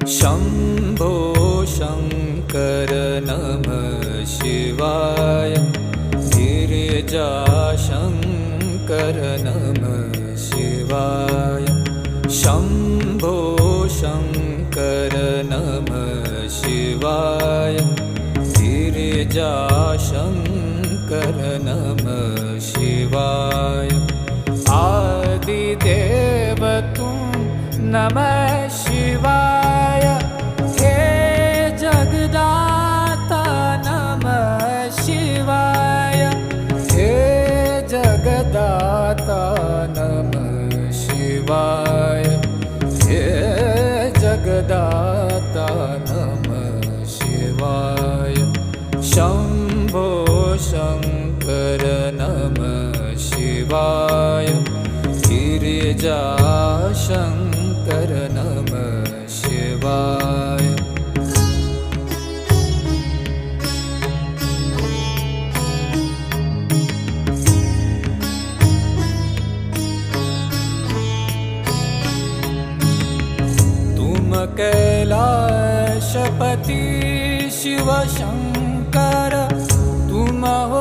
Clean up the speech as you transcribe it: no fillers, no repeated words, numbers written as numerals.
शम्भो शङ्कर नमः शिवाय। गिरिजाशङ्कर नमः शिवाय। शम्भो शङ्कर नमः शिवाय। गिरिजाशङ्कर नमः शिवाय। आदिदेव तुम नमः शिवाय। हे जगदाता नमः शिवाय। हे जगदाता नमः शिवाय। हे जगदाता नमः शिवाय। शम्भो शङ्कर नमः शिवाय। गिरिजाशङ्कर नमः शिवाय। तुम कैलाशपति शिव शङ्कर तुम हो